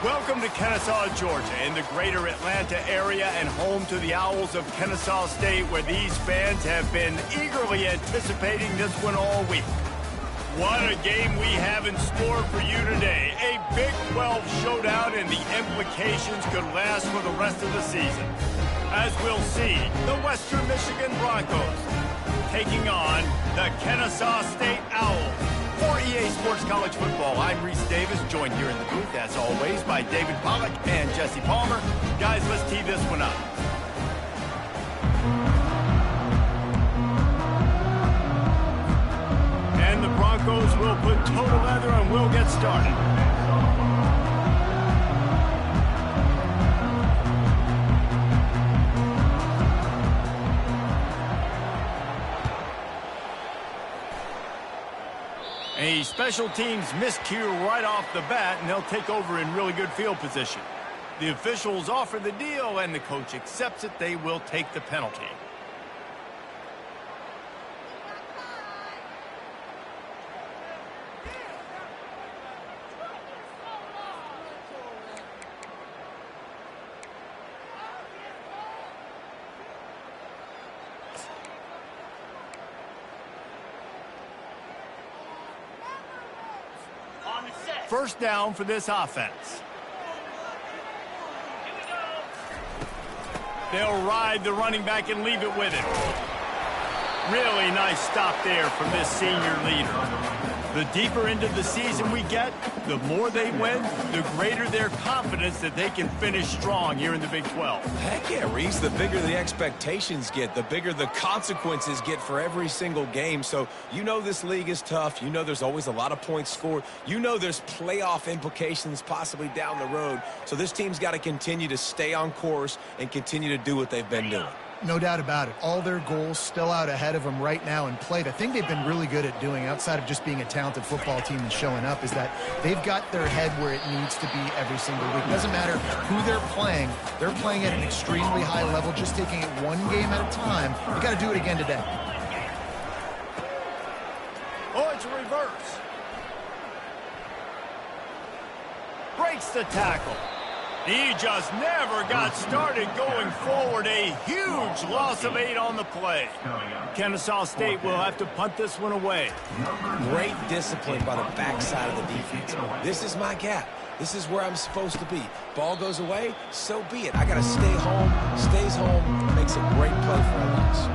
Welcome to Kennesaw, Georgia, in the greater Atlanta area and home to the Owls of Kennesaw State, where these fans have been eagerly anticipating this one all week. What a game we have in store for you today. A Big 12 showdown, and the implications could last for the rest of the season. As we'll see, the Western Michigan Broncos taking on the Kennesaw State Owls. For EA Sports College Football, I'm Reese Davis, joined here in the booth, as always, by David Pollack and Jesse Palmer. Guys, let's tee this one up. And the Broncos will put toe to leather and we'll get started. A special teams miscue right off the bat, and they'll take over in really good field position. The officials offer the deal, and the coach accepts it. They will take the penalty. First down for this offense. They'll ride the running back and leave it with him. Really nice stop there from this senior leader. The deeper into the season we get, the more they win, the greater their confidence that they can finish strong here in the Big 12. Heck yeah, Reese. The bigger the expectations get, the bigger the consequences get for every single game. So you know this league is tough. You know there's always a lot of points scored. You know there's playoff implications possibly down the road. So this team's got to continue to stay on course and continue to do what they've been doing. No doubt about it. All their goals still out ahead of them right now in play. The thing they've been really good at doing, outside of just being a talented football team and showing up, is that they've got their head where it needs to be every single week. It doesn't matter who they're playing at an extremely high level, just taking it one game at a time. You got to do it again today. Oh, it's a reverse. Breaks the tackle. He just never got started going forward. A huge loss of 8 on the play. Kennesaw State will have to punt this one away. Great discipline by the backside of the defense. This is my gap. This is where I'm supposed to be. Ball goes away, so be it. I got to stay home. Stays home. Makes a great play for a loss.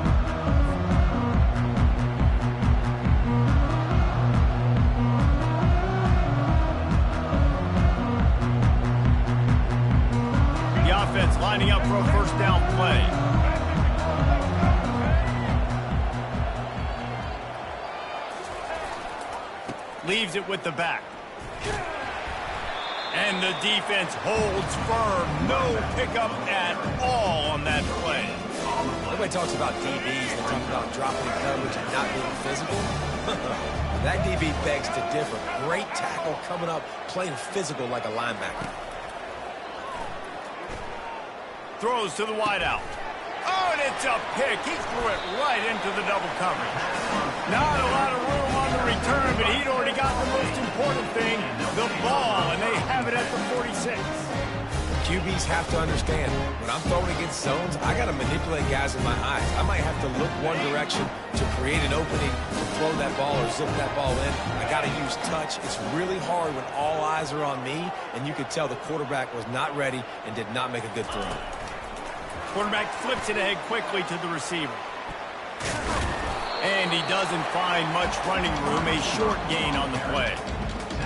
Lining up for a first down play. Leaves it with the back. And the defense holds firm. No pickup at all on that play. Everybody talks about DBs. They talk about dropping coverage and not being physical. That DB begs to differ. Great tackle coming up, playing physical like a linebacker. Throws to the wideout. Oh, and it's a pick. He threw it right into the double coverage. Not a lot of room on the return, but he'd already got the most important thing, the ball, and they have it at the 46. QBs have to understand, when I'm throwing against zones, I got to manipulate guys with my eyes. I might have to look one direction to create an opening to throw that ball or zip that ball in. I got to use touch. It's really hard when all eyes are on me, and you could tell the quarterback was not ready and did not make a good throw. Quarterback flips it ahead quickly to the receiver. And he doesn't find much running room, a short gain on the play.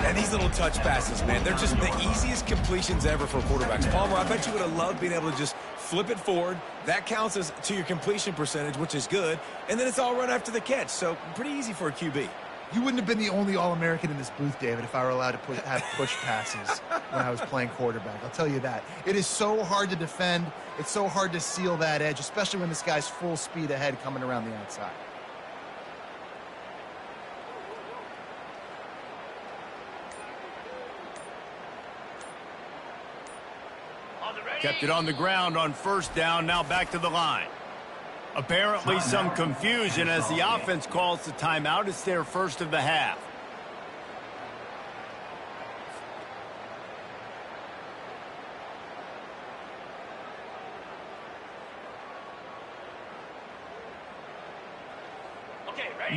And these little touch passes, man, they're just the easiest completions ever for quarterbacks. Palmer, I bet you would have loved being able to just flip it forward. That counts as to your completion percentage, which is good. And then it's all run after the catch, so pretty easy for a QB. You wouldn't have been the only All-American in this booth, David, if I were allowed to have push passes when I was playing quarterback. I'll tell you that. It is so hard to defend. It's so hard to seal that edge, especially when this guy's full speed ahead coming around the outside. Kept it on the ground on first down, now back to the line. Apparently some confusion as the offense calls the timeout. It's their first of the half.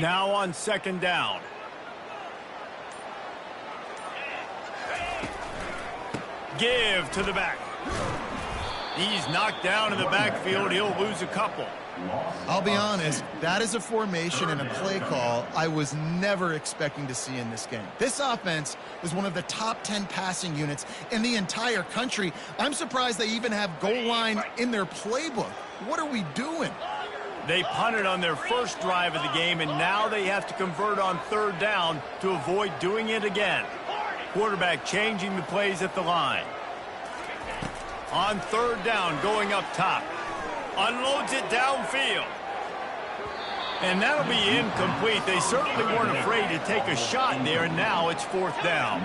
Now on second down. Give to the back. He's knocked down in the backfield. He'll lose a couple. I'll be honest, that is a formation and a play call I was never expecting to see in this game. This offense was one of the top 10 passing units in the entire country. I'm surprised they even have goal line in their playbook. What are we doing? They punted on their first drive of the game, and now they have to convert on third down to avoid doing it again. Quarterback changing the plays at the line. On third down, going up top. Unloads it downfield. And that'll be incomplete. They certainly weren't afraid to take a shot there, and now it's fourth down.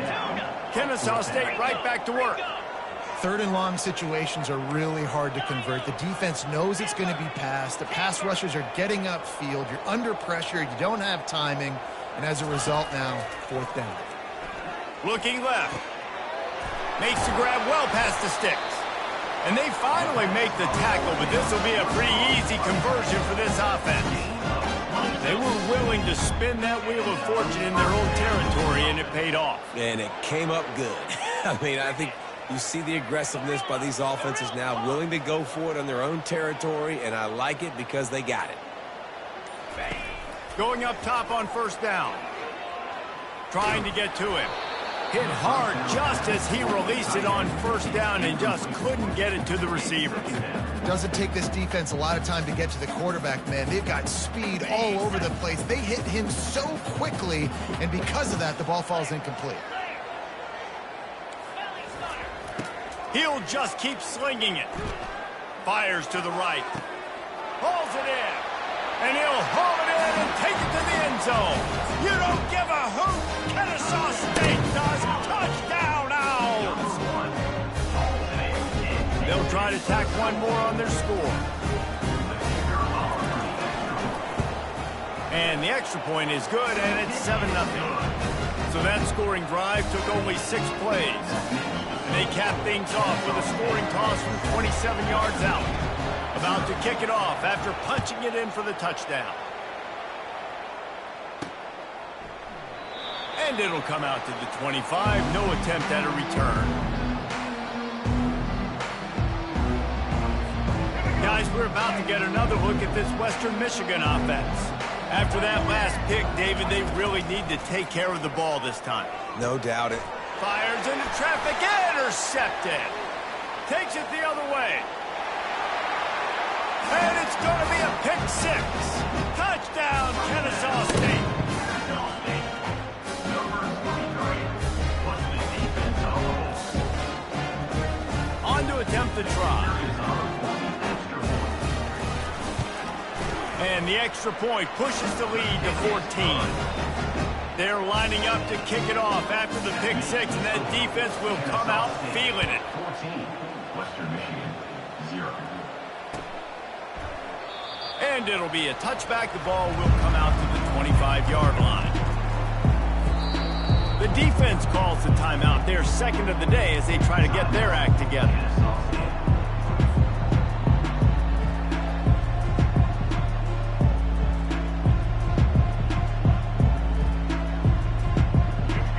Kennesaw State right back to work. Third and long situations are really hard to convert. The defense knows it's going to be passed. The pass rushers are getting upfield. You're under pressure. You don't have timing. And as a result now, fourth down. Looking left. Makes the grab well past the sticks. And they finally make the tackle, but this will be a pretty easy conversion for this offense. They were willing to spin that wheel of fortune in their own territory, and it paid off. And it came up good. I mean, I think you see the aggressiveness by these offenses now, willing to go for it on their own territory, and I like it because they got it. Going up top on first down. Trying to get to him. Hit hard just as he released it on first down and just couldn't get it to the receiver. Doesn't take this defense a lot of time to get to the quarterback, man. They've got speed all over the place. They hit him so quickly, and because of that, the ball falls incomplete. He'll just keep slinging it. Fires to the right. Hauls it in. And he'll haul it in and take it to the end zone. You don't give a hoot. Kennesaw State does. Touchdown, Owls. They'll try to tack one more on their score. And the extra point is good, and it's 7-0. So that scoring drive took only 6 plays. And they cap things off with a scoring toss from 27 yards out. About to kick it off after punching it in for the touchdown. And it'll come out to the 25. No attempt at a return. Guys, we're about to get another look at this Western Michigan offense. After that last pick, David, they really need to take care of the ball this time. No doubt it. Fires into traffic, intercepted. Takes it the other way. And it's going to be a pick 6. Touchdown, Kennesaw State. On to attempt the try. And the extra point pushes the lead to 14. They're lining up to kick it off after the pick 6, and that defense will come out feeling it. 14, Western Michigan, 0. And it'll be a touchback. The ball will come out to the 25-yard line. The defense calls the timeout. They're second of the day as they try to get their act together.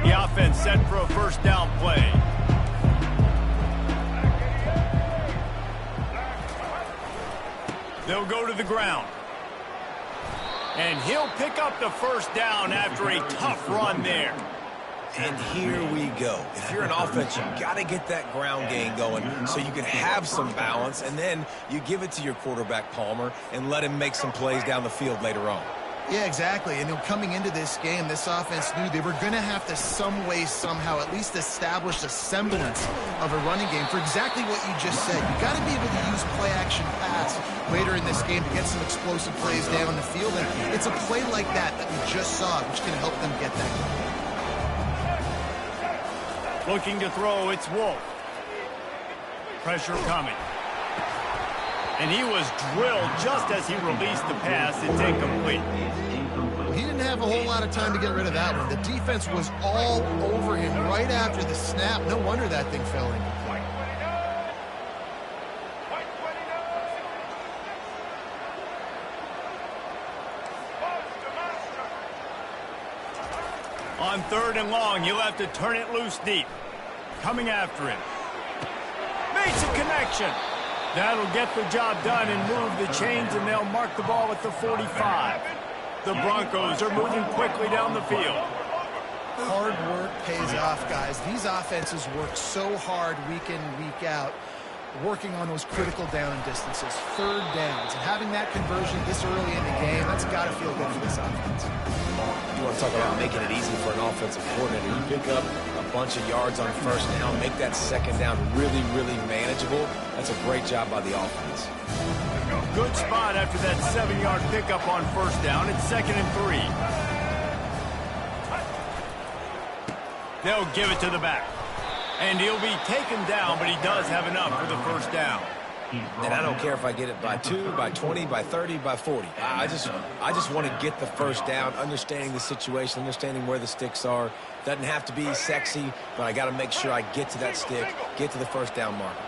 The offense set for a first down play. They'll go to the ground. And he'll pick up the first down after a tough run there. And here we go. If you're an offense, you got to get that ground game going so you can have some balance, and then you give it to your quarterback, Palmer, and let him make some plays down the field later on. Yeah, exactly. And coming into this game, this offense knew they were going to have to some way, somehow, at least establish a semblance of a running game for exactly what you just said. You got to be able to use play-action pass later in this game to get some explosive plays down the field. And it's a play like that that we just saw, which can help them get that going. Looking to throw, it's Wolf. Pressure coming. And he was drilled just as he released the pass. It's incomplete. He didn't have a whole lot of time to get rid of that one. The defense was all over him right after the snap. No wonder that thing fell incomplete. On 3rd and long, he'll have to turn it loose deep. Coming after him. Makes a connection. That'll get the job done and move the chains, and they'll mark the ball at the 45. The Broncos are moving quickly down the field. Hard work pays off, guys. These offenses work so hard week in, week out, working on those critical down distances, 3rd downs, and having that conversion this early in the game, that's got to feel good for this offense. You want to talk about making it easy for an offensive coordinator. You pick up a bunch of yards on 1st down, make that 2nd down really, really manageable. That's a great job by the offense. Good spot after that 7-yard pickup on 1st down. It's 2nd and 3. They'll give it to the back. And he'll be taken down, but he does have enough for the 1st down. And I don't care if I get it by 2, by 20, by 30, by 40. I just want to get the 1st down, understanding the situation, understanding where the sticks are. Doesn't have to be sexy, but I got to make sure I get to that stick, get to the 1st down marker.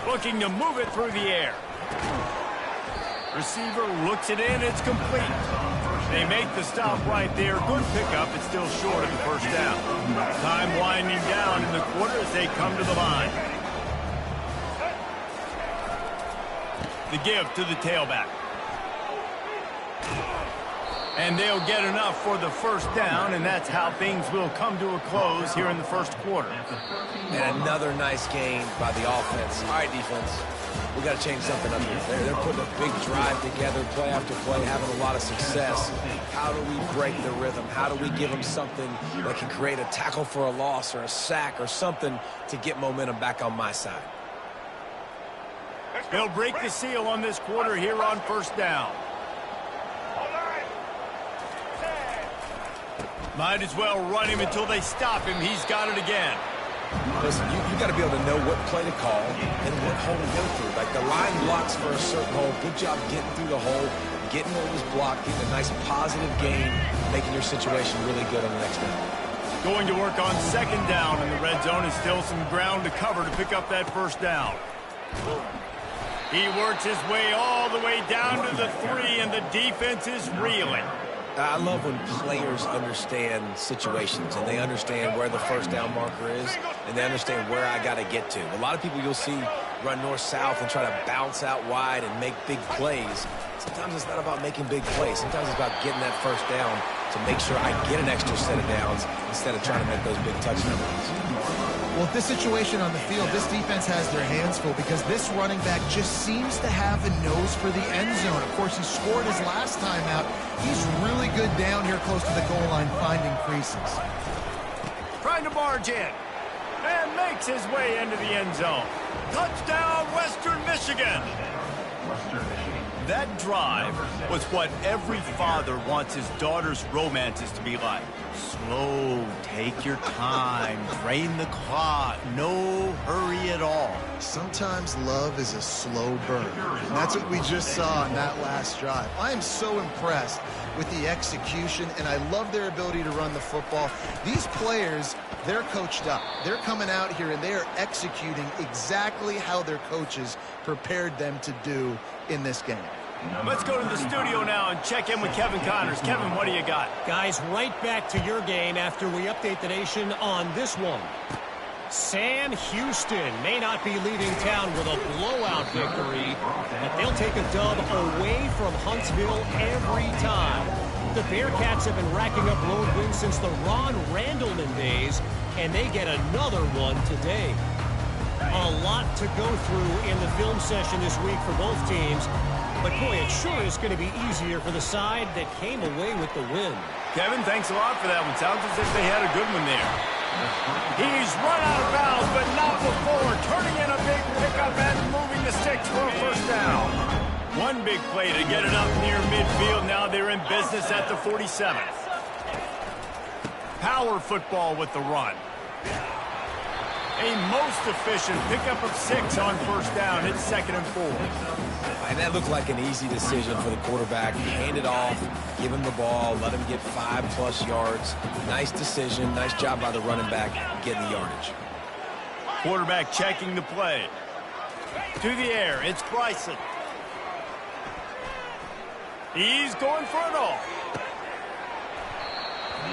Looking to move it through the air. Receiver looks it in. It's complete. They make the stop right there. Good pickup. It's still short of the 1st down. Time winding down in the quarter as they come to the line. The give to the tailback. And they'll get enough for the 1st down, and that's how things will come to a close here in the 1st quarter. And another nice gain by the offense. All right, defense. We got to change something up here. They're putting a big drive together, play after play, having a lot of success. How do we break the rhythm? How do we give them something that can create a tackle for a loss or a sack or something to get momentum back on my side? They'll break the seal on this quarter here on 1st down. Might as well run him until they stop him. He's got it again. Listen, you got to be able to know what play to call and what hole to go through. Like the line blocks for a certain hole. Good job getting through the hole, getting what was blocked, getting a nice positive gain, making your situation really good on the next down. Going to work on 2nd down, and the red zone is still some ground to cover to pick up that 1st down. He works his way all the way down to the 3, and the defense is reeling. I love when players understand situations and they understand where the 1st down marker is and they understand where I got to get to. A lot of people you'll see run north-south and try to bounce out wide and make big plays. Sometimes it's not about making big plays. Sometimes it's about getting that 1st down to make sure I get an extra set of downs instead of trying to make those big touchdown runs. Well, with this situation on the field, this defense has their hands full because this running back just seems to have a nose for the end zone. Of course, he scored his last time out. He's really good down here close to the goal line, finding creases. Trying to barge in. And makes his way into the end zone. Touchdown, Western Michigan. Western Michigan. That drive was what every father wants his daughter's romances to be like. Slow, take your time, drain the clock, no hurry at all. Sometimes love is a slow burn, and that's what we just saw in that last drive. I am so impressed with the execution, and I love their ability to run the football. These players, they're coached up. They're coming out here, and they are executing exactly how their coaches prepared them to do in this game. Let's go to the studio now and check in with Kevin Connors. Kevin, what do you got? Guys, right back to your game after we update the nation on this one. Sam Houston may not be leaving town with a blowout victory, but they'll take a dub away from Huntsville every time. The Bearcats have been racking up road wins since the Ron Randleman days, and they get another one today. A lot to go through in the film session this week for both teams. But, boy, it sure is going to be easier for the side that came away with the win. Kevin, thanks a lot for that one. Sounds as if they had a good one there. He's run out of bounds, but not before. Turning in a big pickup and moving the sticks for a 1st down. One big play to get it up near midfield. Now they're in business at the 47th. Power football with the run. A most efficient pickup of 6 on 1st down. It's 2nd and 4. And that looked like an easy decision for the quarterback. Hand it off, give him the ball, let him get 5+ yards. Nice decision. Nice job by the running back getting the yardage. Quarterback checking the play. To the air, it's Bryson. He's going for it all.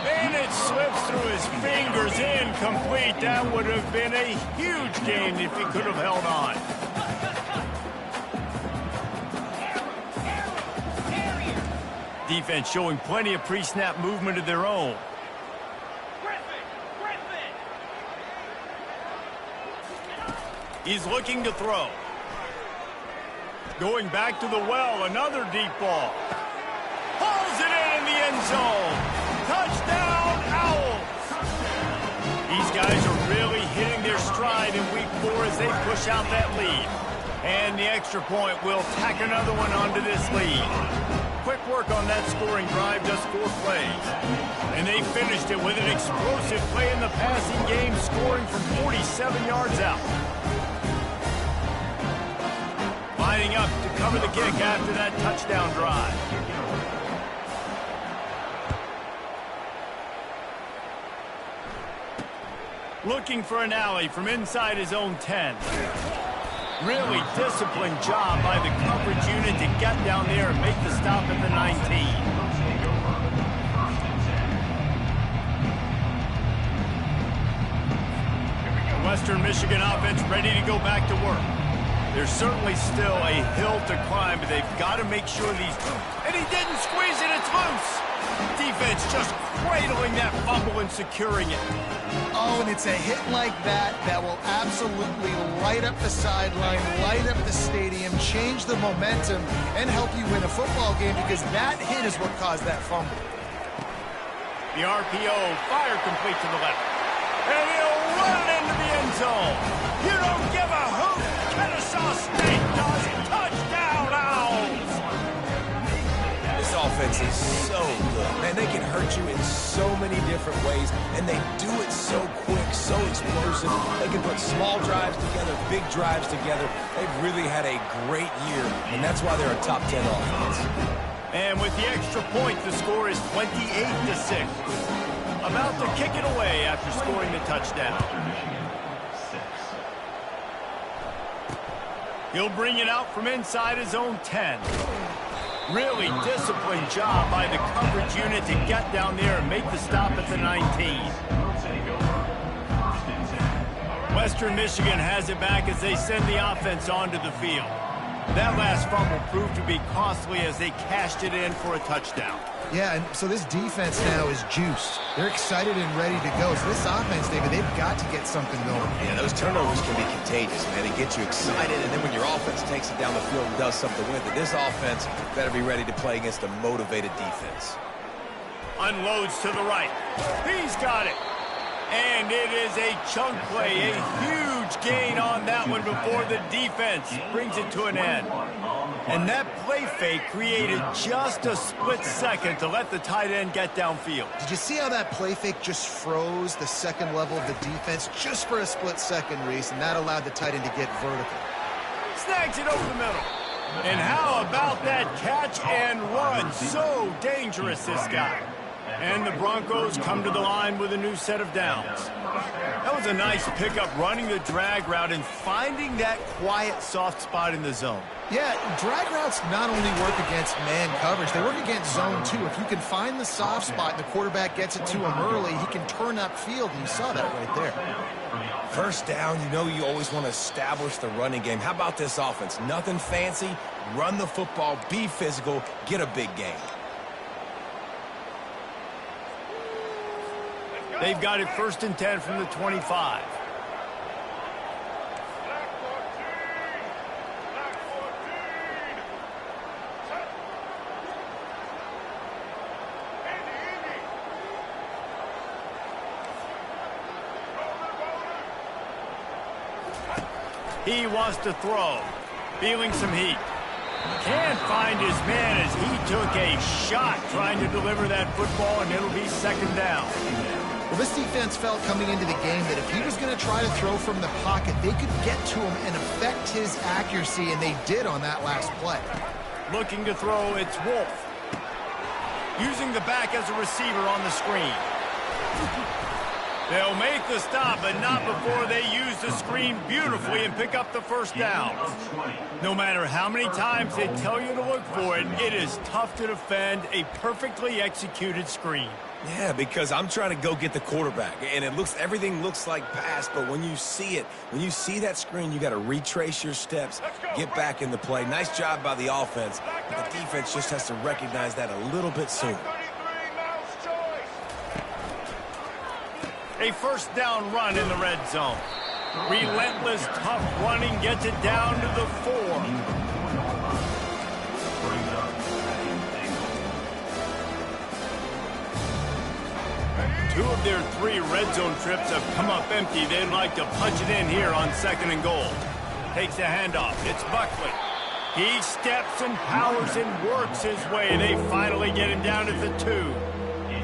And it slips through his fingers, incomplete. That would have been a huge gain if he could have held on. Defense showing plenty of pre-snap movement of their own. He's looking to throw. Going back to the well, another deep ball. Hauls it in the end zone. Touchdown, Owls! These guys are really hitting their stride in week 4 as they push out that lead. And the extra point will tack another one onto this lead. Quick work on that scoring drive, just 4 plays. And they finished it with an explosive play in the passing game, scoring from 47 yards out. Lining up to cover the kick after that touchdown drive. Looking for an alley from inside his own 10. Really disciplined job by the coverage unit to get down there and make the stop at the 19. Western Michigan offense ready to go back to work. There's certainly still a hill to climb, but they've got to make sure these... And he didn't squeeze it, it's loose! Defense just cradling that fumble and securing it. Oh, and it's a hit like that that will absolutely light up the sideline, light up the stadium, change the momentum, and help you win a football game because that hit is what caused that fumble. The RPO, fire complete to the left. And he'll run it into the end zone. You don't give a hoot. Kennesaw State does. Touchdown, Owls! This offense is so good. Man, they can hurt you in so many different ways, and they do it so quick, so explosive. They can put small drives together, big drives together. They've really had a great year, and that's why they're a top 10 offense. And with the extra point, the score is 28-6. About to kick it away after scoring the touchdown. He'll bring it out from inside his own 10. Really disciplined job by the coverage unit to get down there and make the stop at the 19. Western Michigan has it back as they send the offense onto the field. That last fumble proved to be costly as they cashed it in for a touchdown. Yeah, and so this defense now is juiced. They're excited and ready to go. So this offense, David, they've got to get something going. Yeah, those turnovers can be contagious, man. They get you excited, and then when your offense takes it down the field and does something with it, this offense better be ready to play against a motivated defense. Unloads to the right. He's got it. And it is a chunk play, a huge gain on that one before the defense brings it to an end. And that play fake created just a split second to let the tight end get downfield. Did you see how that play fake just froze the second level of the defense just for a split second, Reese, and that allowed the tight end to get vertical. Snags it over the middle. And how about that catch and run? So dangerous, this guy. And the Broncos come to the line with a new set of downs. That was a nice pickup, running the drag route and finding that quiet, soft spot in the zone. Yeah, drag routes not only work against man coverage, they work against zone too. If you can find the soft spot and the quarterback gets it to him early, he can turn upfield, and you saw that right there. First down, you know you always want to establish the running game. How about this offense? Nothing fancy. Run the football, be physical, get a big gain. They've got it 1st and 10 from the 25. He wants to throw. Feeling some heat. Can't find his man as he took a shot trying to deliver that football, and it'll be 2nd down. Well, this defense felt coming into the game that if he was going to try to throw from the pocket, they could get to him and affect his accuracy, and they did on that last play. Looking to throw, it's Wolf. Using the back as a receiver on the screen. They'll make the stop, but not before they use the screen beautifully and pick up the first down. No matter how many times they tell you to look for it, it is tough to defend a perfectly executed screen. Yeah, because I'm trying to go get the quarterback, and everything looks like pass, but when you see it, when you see that screen, you got to retrace your steps, get back in the play. Nice job by the offense, but the defense just has to recognize that a little bit sooner. A first down run in the red zone. Relentless, tough running gets it down to the 4. Two of their 3 red zone trips have come up empty. They'd like to punch it in here on 2nd and goal. Takes the handoff. It's Buckley. He steps and powers and works his way. They finally get him down at the 2.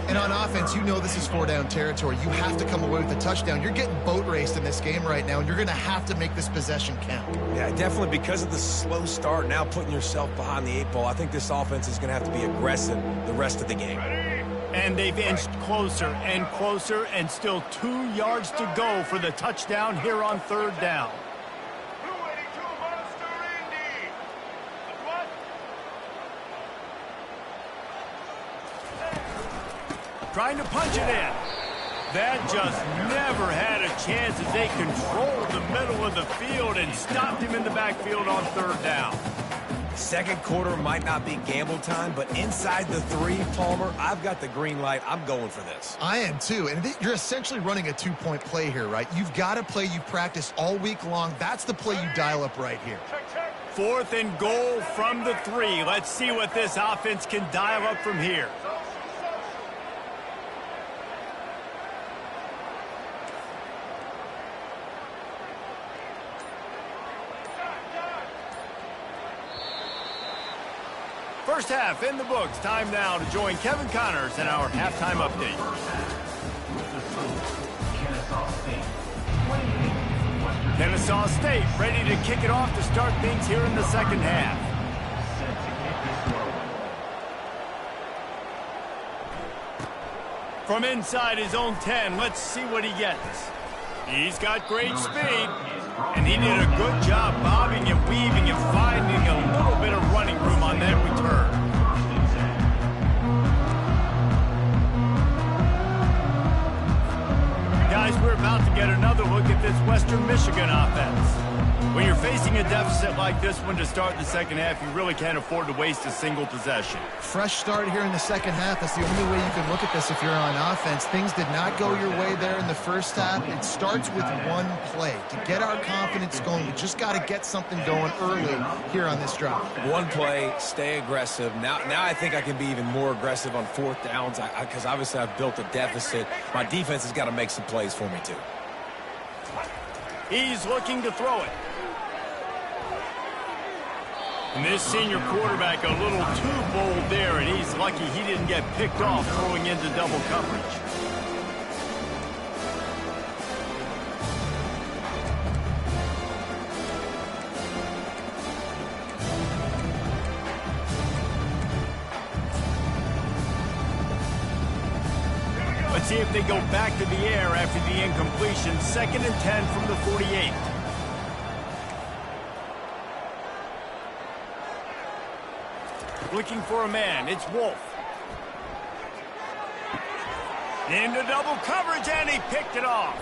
And on offense, you know this is 4-down territory. You have to come away with a touchdown. You're getting boat raced in this game right now, and you're going to have to make this possession count. Yeah, definitely because of the slow start, now putting yourself behind the 8 ball, I think this offense is going to have to be aggressive the rest of the game. And they've inched closer and closer, and still 2 yards to go for the touchdown here on 3rd down. Trying to punch it in. That just never had a chance as they controlled the middle of the field and stopped him in the backfield on 3rd down. Second quarter might not be gamble time, but inside the 3, Palmer, I've got the green light. I'm going for this. I am too, and you're essentially running a 2-point play here, right? You've got a play you've practiced all week long. That's the play you dial up right here. 4th and goal from the 3. Let's see what this offense can dial up from here. First half in the books. Time now to join Kevin Connors in our halftime update. Kennesaw State ready to kick it off to start things here in the second half. From inside his own 10, let's see what he gets. He's got great speed, and he did a good job bobbing and weaving and finding a little bit of running room on that return. Guys, we're about to get another look at this Western Michigan offense. When you're facing a deficit like this one to start the second half, you really can't afford to waste a single possession. Fresh start here in the second half. That's the only way you can look at this if you're on offense. Things did not go your way there in the first half. It starts with one play. To get our confidence going, we just got to get something going early here on this drive. One play, stay aggressive. Now I think I can be even more aggressive on 4th downs because obviously I've built a deficit. My defense has got to make some plays for me too. He's looking to throw it. And this senior quarterback a little too bold there, and he's lucky he didn't get picked off throwing into double coverage. Let's see if they go back to the air after the incompletion. 2nd and 10 from the 48. Looking for a man. It's Wolf. Into double coverage, and he picked it off.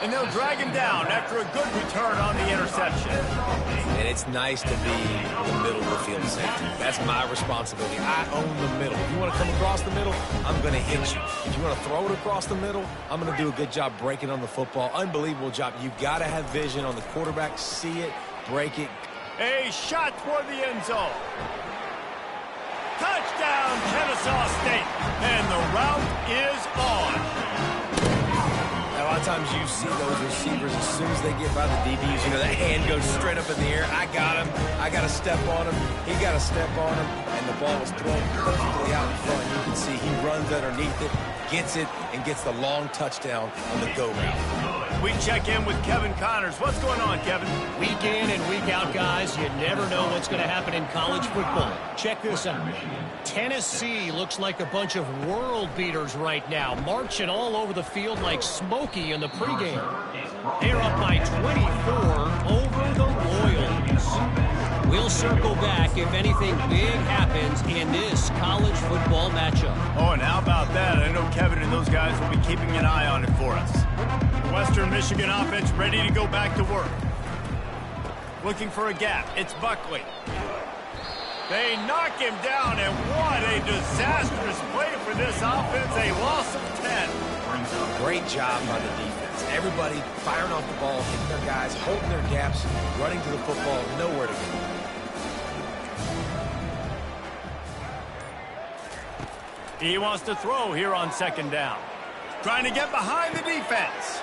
And they'll drag him down after a good return on the interception. And it's nice to be the middle of the field safety. That's my responsibility. I own the middle. If you want to come across the middle, I'm going to hit you. If you want to throw it across the middle, I'm going to do a good job breaking on the football. Unbelievable job. You've got to have vision on the quarterback. See it, break it. A shot toward the end zone. Touchdown, Kennesaw State. And the route is on. A lot of times you see those receivers as soon as they get by the DBs, you know, that hand goes straight up in the air. I got him. I got to step on him. He got to step on him. And the ball was thrown perfectly out in front. You can see he runs underneath it, gets it, and gets the long touchdown on the go route. We check in with Kevin Connors. What's going on, Kevin? Week in and week out, guys, you never know what's going to happen in college football. Check this out. Tennessee looks like a bunch of world beaters right now, marching all over the field like Smokey in the pregame. They're up by 24 over the Royals. We'll circle back if anything big happens in this college football matchup. Oh, and how about that? I know Kevin and those guys will be keeping an eye on it for us. The Western Michigan offense ready to go back to work. Looking for a gap. It's Buckley. They knock him down, and what a disastrous play for this offense. A loss of 10. Great job by the defense. Everybody firing off the ball, hitting their guys, holding their gaps, running to the football, nowhere to go. He wants to throw here on second down. Trying to get behind the defense.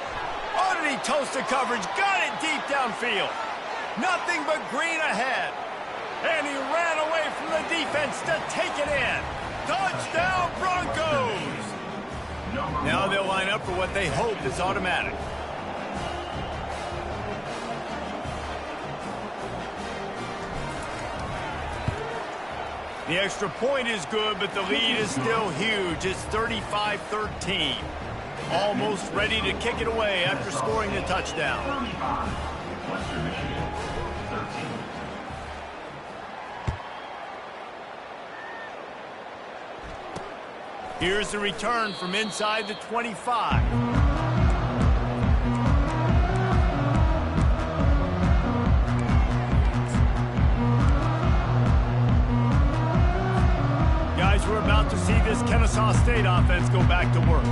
Oh, did he toast the coverage? Got it deep downfield. Nothing but green ahead. And he ran away from the defense to take it in. Touchdown, Broncos! Now they'll line up for what they hope is automatic. The extra point is good, but the lead is still huge. It's 35-13. Almost ready to kick it away after scoring the touchdown. Western Michigan, 13. Here's the return from inside the 25. Guys, we're about to see this Kennesaw State offense go back to work.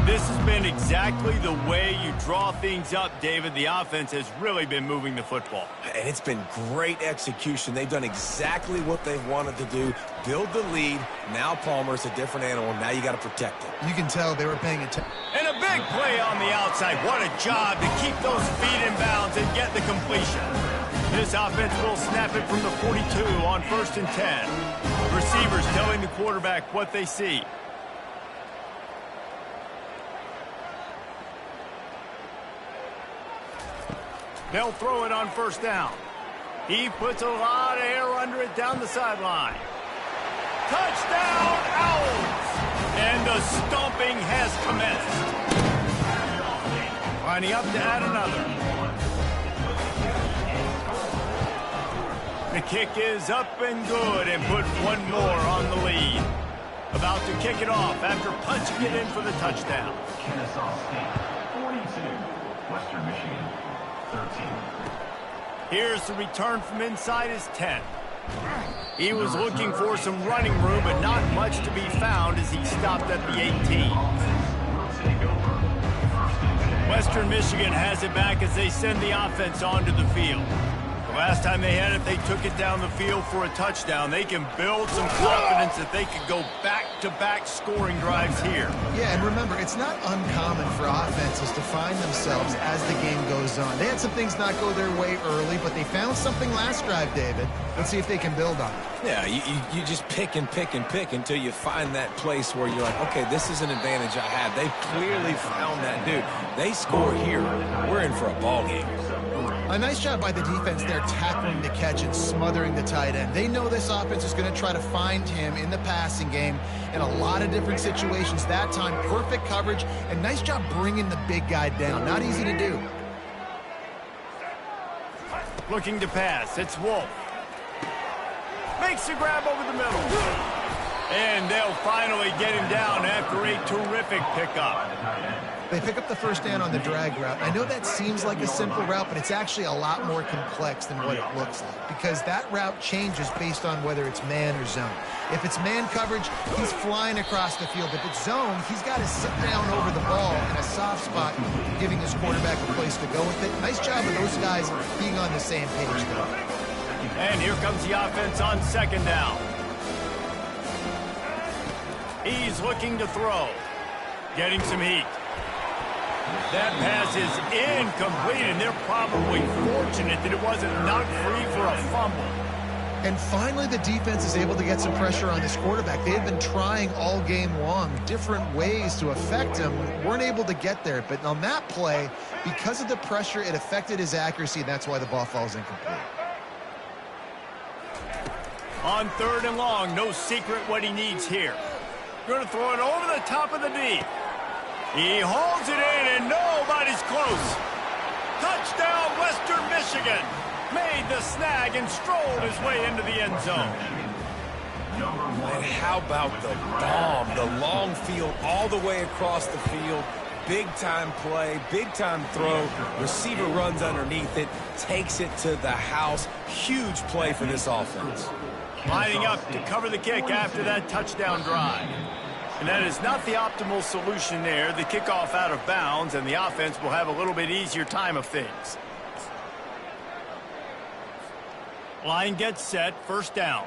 This has been exactly the way you draw things up, David. The offense has really been moving the football. And it's been great execution. They've done exactly what they wanted to do. Build the lead. Now Palmer's a different animal. Now you got to protect it. You can tell they were paying attention. And a big play on the outside. What a job to keep those feet in bounds and get the completion. This offense will snap it from the 42 on 1st and 10. Receivers telling the quarterback what they see. They'll throw it on 1st down. He puts a lot of air under it down the sideline. Touchdown, Owls! And the stomping has commenced. Lining up to add another. The kick is up and good and put one more on the lead. About to kick it off after punching it in for the touchdown. Kennesaw State, 42. Western Michigan, 13. Here's the return from inside his 10. He was looking for some running room, but not much to be found as he stopped at the 18. Western Michigan has it back as they send the offense onto the field. The last time they had it, they took it down the field for a touchdown. They can build some confidence that they could go back-to-back scoring drives here. Yeah, and remember, it's not uncommon for offenses to find themselves as the game goes on. They had some things not go their way early, but they found something last drive, David. Let's see if they can build on it. Yeah, you just pick and pick and pick until you find that place where you're like, okay, this is an advantage I have. They've clearly found that dude. They score here. We're in for a ball game. A nice job by the defense there, tackling the catch and smothering the tight end. They know this offense is going to try to find him in the passing game in a lot of different situations. That time, perfect coverage, and nice job bringing the big guy down. Not easy to do. Looking to pass. It's Wolf. Makes the grab over the middle. And they'll finally get him down after a terrific pickup. They pick up the 1st down on the drag route. I know that seems like a simple route, but it's actually a lot more complex than what it looks like because that route changes based on whether it's man or zone. If it's man coverage, he's flying across the field. If it's zone, he's got to sit down over the ball in a soft spot, giving his quarterback a place to go with it. Nice job of those guys being on the same page, though. And here comes the offense on 2nd down. He's looking to throw. Getting some heat. That pass is incomplete, and they're probably fortunate that it wasn't knocked free for a fumble. And finally, the defense is able to get some pressure on this quarterback. They had been trying all game long different ways to affect him. Weren't able to get there. But on that play, because of the pressure, it affected his accuracy, and that's why the ball falls incomplete. On 3rd and long, no secret what he needs here. Going to throw it over the top of the knee. He holds it in, and nobody's close. Touchdown, Western Michigan. Made the snag and strolled his way into the end zone. And how about the bomb? The long field all the way across the field. Big-time play, big-time throw. Receiver runs underneath it, takes it to the house. Huge play for this offense. Lining up to cover the kick after that touchdown drive. And that is not the optimal solution there. The kickoff out of bounds, and the offense will have a little bit easier time of things. Line gets set, 1st down.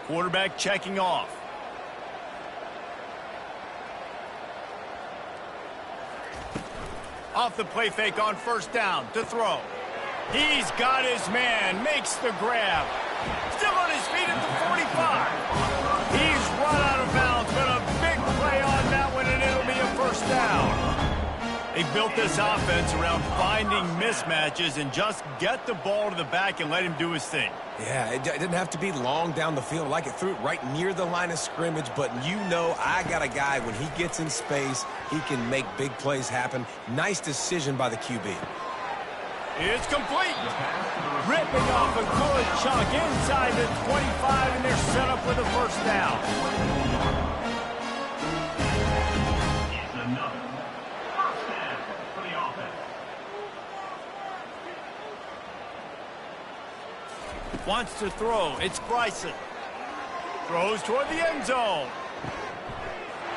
Quarterback checking off. Off the play fake on 1st down to throw. He's got his man, makes the grab. Still on his feet at the 45. He's run out of bounds, but a big play on that one, and it'll be a 1st down. They built this offense around finding mismatches and just get the ball to the back and let him do his thing. Yeah, it didn't have to be long down the field. Like it threw it right near the line of scrimmage, but you know I got a guy, when he gets in space, he can make big plays happen. Nice decision by the QB. It's complete. Ripping off a good chunk inside the 25, and they're set up with a 1st down. It's another 1st down for the offense. Wants to throw. It's Bryson. Throws toward the end zone.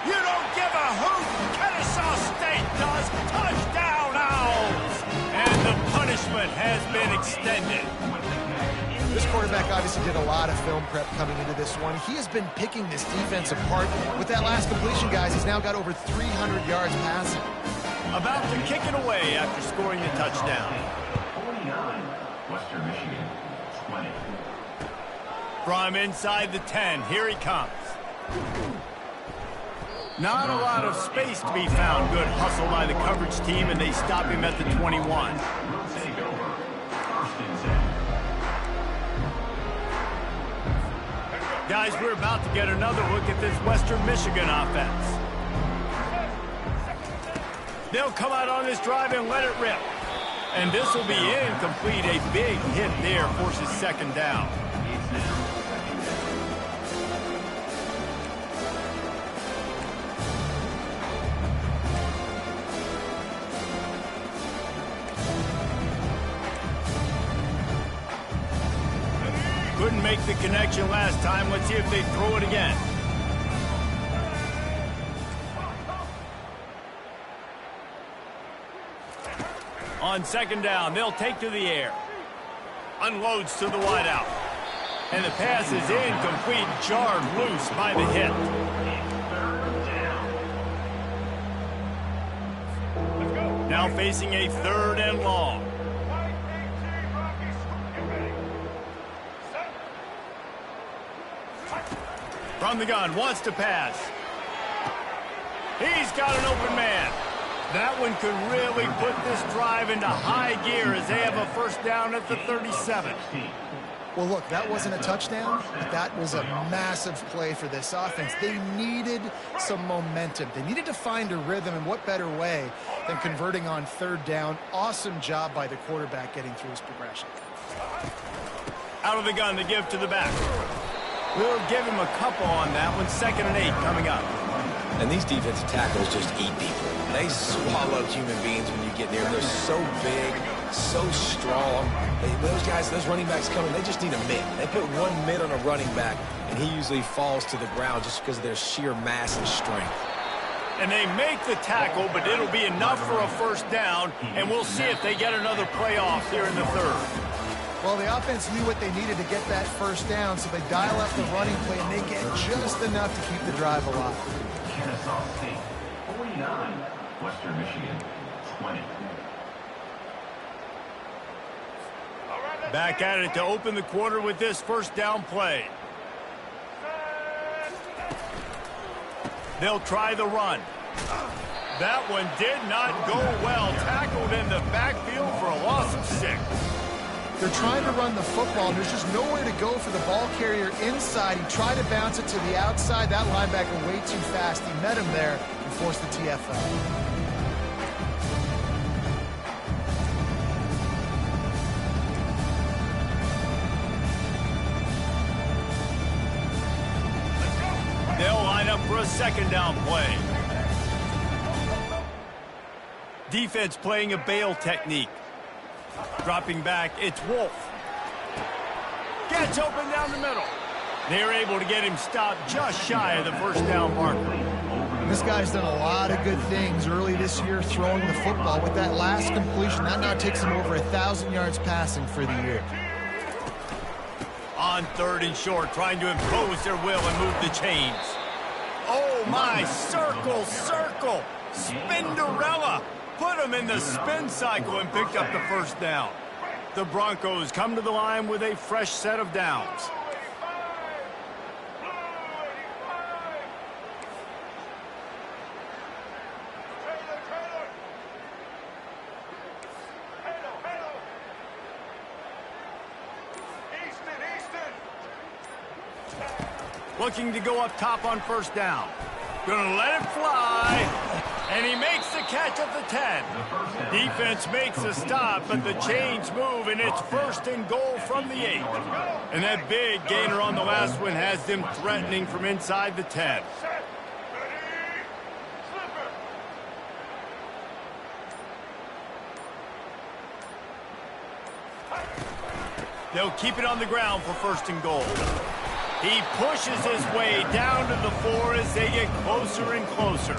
You don't give a hoot. Kennesaw State does. Touchdown, Owls. And the punishment has been extended. This quarterback obviously did a lot of film prep coming into this one. He has been picking this defense apart. With that last completion, guys, he's now got over 300 yards passing. About to kick it away after scoring the touchdown. 49, Western Michigan, 20. From inside the 10, here he comes. Not a lot of space to be found. Good hustle by the coverage team, and they stop him at the 21. Take over. 1st and 10. Guys, we're about to get another look at this Western Michigan offense. They'll come out on this drive and let it rip. And this will be incomplete. A big hit there forces 2nd down. Couldn't make the connection last time. Let's see if they throw it again. On 2nd down, they'll take to the air. Unloads to the wideout. And the pass is incomplete, jarred loose by the hit. Now facing a 3rd and long. From the gun, wants to pass. He's got an open man. That one could really put this drive into high gear as they have a 1st down at the 37. Well, look, that wasn't a touchdown, but that was a massive play for this offense. They needed some momentum. They needed to find a rhythm, and what better way than converting on 3rd down. Awesome job by the quarterback getting through his progression. Out of the gun to give to the back. We'll give him a couple on that one. 2nd and 8 coming up. And these defensive tackles just eat people. They swallow human beings when you get near them. They're so big, so strong. Those guys, those running backs coming, they just need a mitt. They put one mitt on a running back, and he usually falls to the ground just because of their sheer mass and strength. And they make the tackle, but it'll be enough for a 1st down, and we'll see if they get another playoff here in the 3rd. Well, the offense knew what they needed to get that 1st down, so they dial up the running play, and they get just enough to keep the drive alive. Kennesaw State, 49, Western Michigan, 20. Back at it to open the quarter with this first down play. They'll try the run. That one did not go well. Tackled in the backfield for a loss of 6. They're trying to run the football, and there's just nowhere to go for the ball carrier inside. He tried to bounce it to the outside. That linebacker way too fast. He met him there and forced the TFL. They'll line up for a second down play. Defense playing a bail technique. Dropping back, it's Wolf. Gets open down the middle. They're able to get him stopped just shy of the first down marker. This guy's done a lot of good things early this year throwing the football. With that last completion, that now takes him over 1,000 yards passing for the year. On 3rd and short, trying to impose their will and move the chains. Oh my, circle, circle, Spinderella. Put him in the spin cycle and picked up the first down. The Broncos come to the line with a fresh set of downs. Looking to go up top on first down. Gonna let it fly. And he makes the catch at the 10. Defense makes a stop, but the chains move, and it's 1st and goal from the 8. And that big gainer on the last one has them threatening from inside the 10. They'll keep it on the ground for 1st and goal. He pushes his way down to the 4 as they get closer and closer.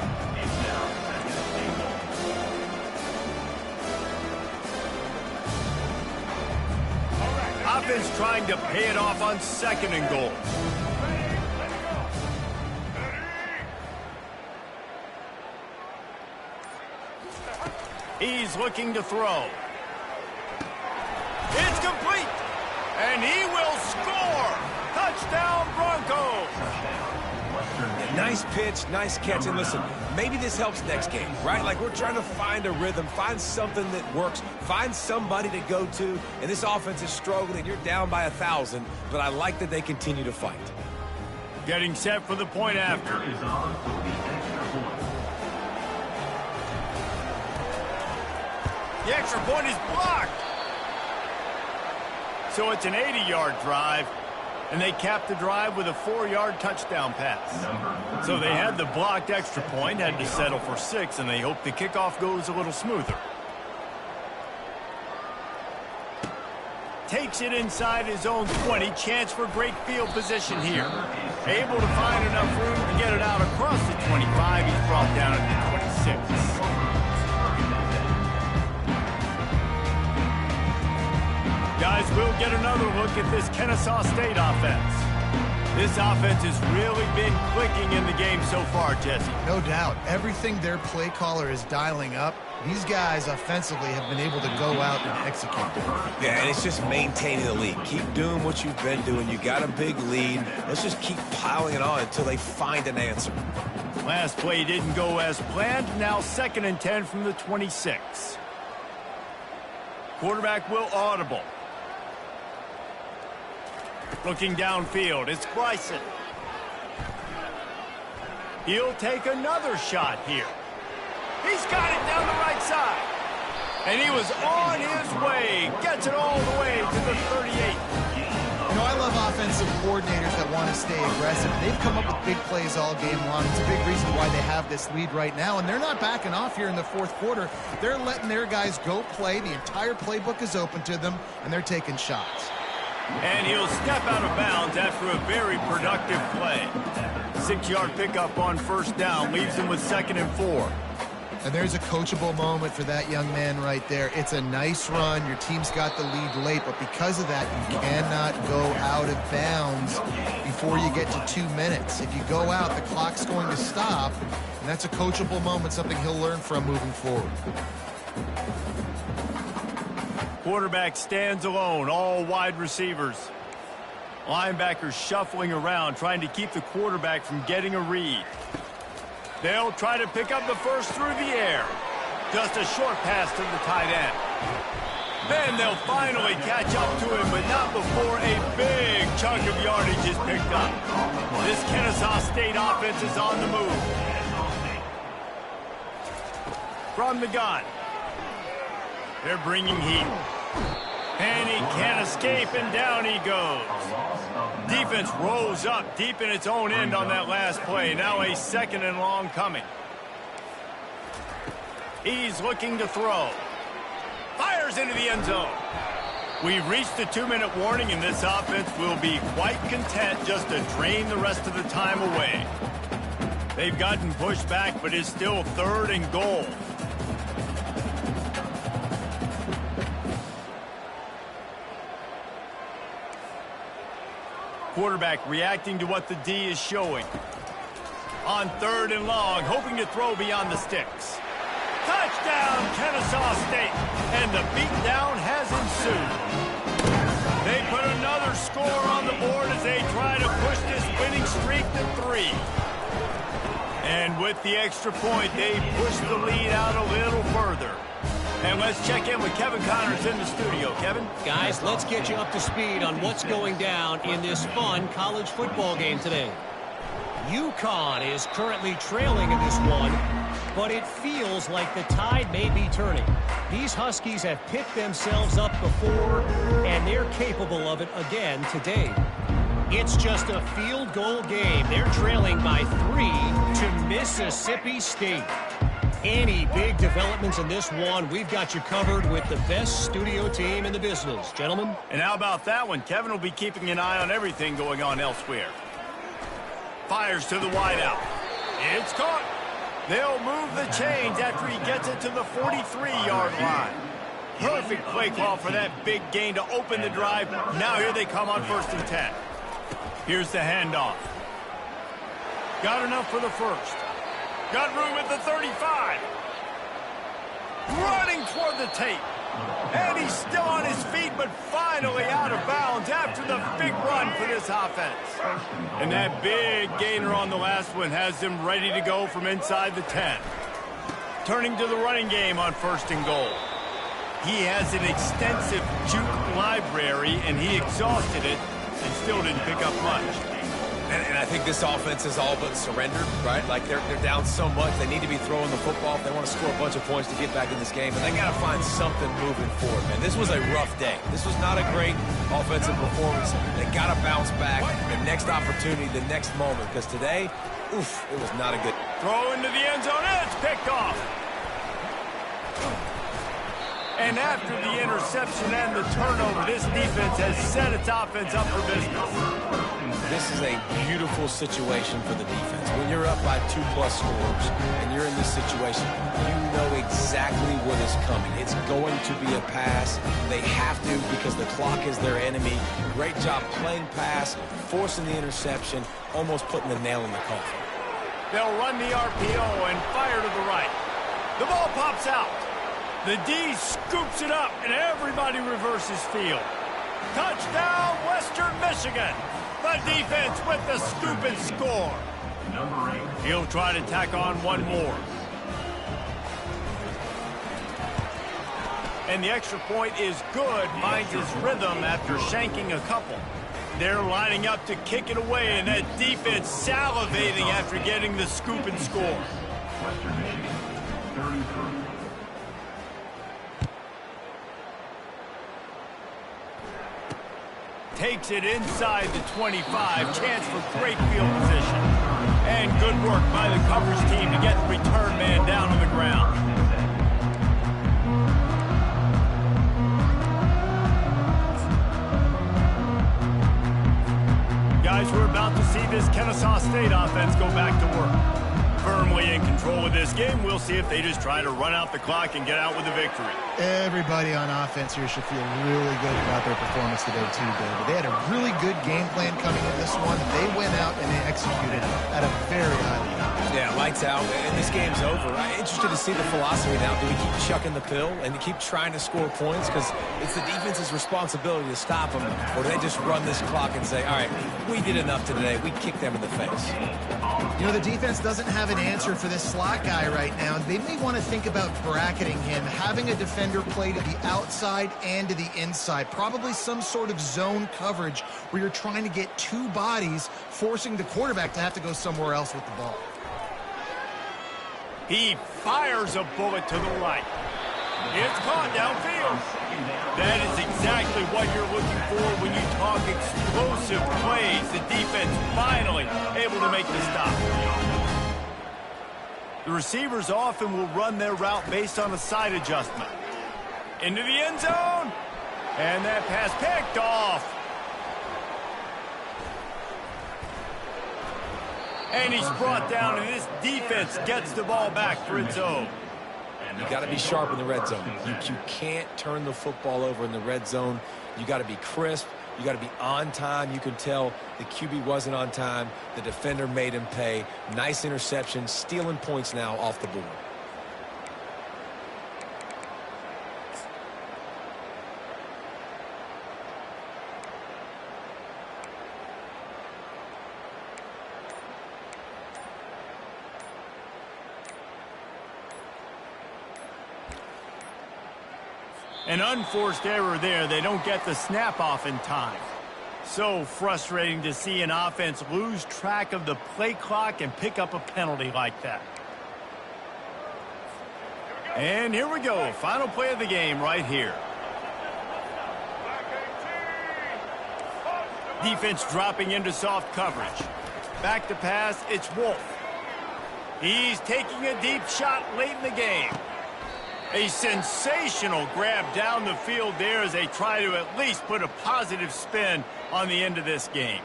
Offense trying to pay it off on 2nd and goal. He's looking to throw. It's complete. And he will score. Touchdown Broncos. Nice pitch, nice catch. And listen, maybe this helps next game, right? Like we're trying to find a rhythm, find something that works, find somebody to go to. And this offense is struggling. You're down by 1,000, but I like that they continue to fight. Getting set for the point after. The extra point is blocked. So it's an 80-yard drive. And they capped the drive with a 4-yard touchdown pass. So they had the blocked extra point, had to settle for 6, and they hope the kickoff goes a little smoother. Takes it inside his own 20. Chance for great field position here. Able to find enough room to get it out across the 25. He's brought down at the 26. Guys, we'll get another look at this Kennesaw State offense. This offense has really been clicking in the game so far, Jesse. No doubt. Everything their play caller is dialing up, these guys offensively have been able to go out and execute. Yeah, and it's just maintaining the lead. Keep doing what you've been doing. You got a big lead. Let's just keep piling it on until they find an answer. Last play didn't go as planned. Now 2nd and 10 from the 26. Quarterback will audible. Looking downfield, it's Bryson. He'll take another shot here. He's got it down the right side. And he was on his way. Gets it all the way to the 38. You know, I love offensive coordinators that want to stay aggressive. They've come up with big plays all game long. It's a big reason why they have this lead right now. And they're not backing off here in the 4th quarter. They're letting their guys go play. The entire playbook is open to them, and they're taking shots. And he'll step out of bounds after a very productive play. 6-yard pickup on first down leaves him with 2nd and 4. And there's a coachable moment for that young man right there. It's a nice run. Your team's got the lead late, but because of that, you cannot go out of bounds before you get to 2 minutes. If you go out, the clock's going to stop, and that's a coachable moment, something he'll learn from moving forward. Quarterback stands alone, all wide receivers. Linebackers shuffling around, trying to keep the quarterback from getting a read. They'll try to pick up the first through the air. Just a short pass to the tight end. Then they'll finally catch up to him, but not before a big chunk of yardage is picked up. This Kennesaw State offense is on the move. From the gun. They're bringing heat. And he can't escape, and down he goes. Defense rolls up deep in its own end on that last play. Now a 2nd and long coming. He's looking to throw. Fires into the end zone. We've reached the 2-minute warning, and this offense will be quite content just to drain the rest of the time away. They've gotten pushed back, but it's still 3rd and goal. Quarterback reacting to what the D is showing. On 3rd and long, hoping to throw beyond the sticks. Touchdown, Kennesaw State, and the beatdown has ensued. They put another score on the board as they try to push this winning streak to 3. And with the extra point, they push the lead out a little further. And let's check in with Kevin Connors in the studio. Kevin? Guys, let's get you up to speed on what's going down in this fun college football game today. UConn is currently trailing in this one, but it feels like the tide may be turning. These Huskies have picked themselves up before, and they're capable of it again today. It's just a field goal game. They're trailing by 3 to Mississippi State. Any big developments in this one, we've got you covered with the best studio team in the business, gentlemen. And how about that one? Kevin will be keeping an eye on everything going on elsewhere. Fires to the wideout. It's caught. They'll move the chains after he gets it to the 43-yard line. Perfect play call for that big gain to open the drive. Now here they come on 1st and 10. Here's the handoff. Got enough for the first. Got room at the 35. Running toward the tape. And he's still on his feet, but finally out of bounds after the big run for this offense. And that big gainer on the last one has them ready to go from inside the 10. Turning to the running game on 1st and goal. He has an extensive juke library, and he exhausted it and still didn't pick up much. And I think this offense is all but surrendered, right? Like, they're down so much. They need to be throwing the football if they want to score a bunch of points to get back in this game. And they got to find something moving forward, man. This was a rough day. This was not a great offensive performance. They got to bounce back. The next opportunity, the next moment. Because today, oof, it was not a good... Throw into the end zone, and it's picked off. And after the interception and the turnover, this defense has set its offense up for business. This is a beautiful situation for the defense. When you're up by 2+ scores and you're in this situation, you know exactly what is coming. It's going to be a pass. They have to because the clock is their enemy. Great job playing pass, forcing the interception, almost putting the nail in the coffin. They'll run the RPO and fire to the right. The ball pops out. The D scoops it up, and everybody reverses field. Touchdown, Western Michigan. The defense with the scoop and score. He'll try to tack on one more. And the extra point is good. Finds his rhythm after shanking a couple. They're lining up to kick it away, and that defense salivating after getting the scoop and score. Western Michigan, 33. Takes it inside the 25. Chance for great field position. And good work by the coverage team to get the return man down on the ground. Guys, we're about to see this Kennesaw State offense go back to work. Firmly in control of this game. We'll see if they just try to run out the clock and get out with a victory. Everybody on offense here should feel really good about their performance today too, David. They had a really good game plan coming in this one. They went out and they executed at a very high level. Yeah, lights out, and this game's over. I'm interested to see the philosophy now. Do we keep chucking the pill and keep trying to score points? Because it's the defense's responsibility to stop them. Or do they just run this clock and say, all right, we did enough today. We kicked them in the face. You know, the defense doesn't have an answer for this slot guy right now. They may want to think about bracketing him, having a defender play to the outside and to the inside. Probably some sort of zone coverage where you're trying to get two bodies, forcing the quarterback to have to go somewhere else with the ball. He fires a bullet to the right. It's caught downfield. That is exactly what you're looking for when you talk explosive plays. The defense finally able to make the stop. The receivers often will run their route based on a side adjustment. Into the end zone. And that pass picked off. And he's brought down, and this defense gets the ball back for its own. You got to be sharp in the red zone. You can't turn the football over in the red zone. You got to be crisp. You got to be on time. You can tell the QB wasn't on time. The defender made him pay. Nice interception, stealing points now off the board. An unforced error there. They don't get the snap off in time. So frustrating to see an offense lose track of the play clock and pick up a penalty like that. And here we go. Final play of the game right here. Defense dropping into soft coverage. Back to pass, it's Wolf. He's taking a deep shot late in the game. A sensational grab down the field there as they try to at least put a positive spin on the end of this game.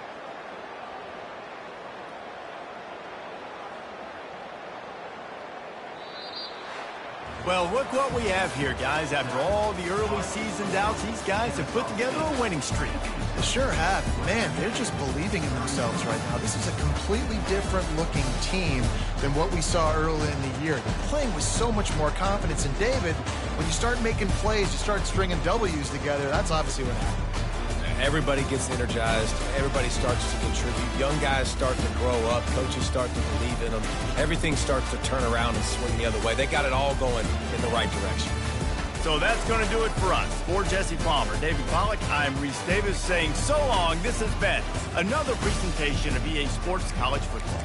Well, look what we have here, guys. After all the early season doubts, these guys have put together a winning streak. They sure have. Man, they're just believing in themselves right now. This is a completely different looking team than what we saw early in the year. They're playing with so much more confidence. And David, when you start making plays, you start stringing W's together, that's obviously what happened. Everybody gets energized. Everybody starts to contribute. Young guys start to grow up. Coaches start to believe in them. Everything starts to turn around and swing the other way. They got it all going in the right direction. So that's going to do it for us. For Jesse Palmer, David Pollack, I'm Reese Davis saying so long. This has been another presentation of EA Sports College Football.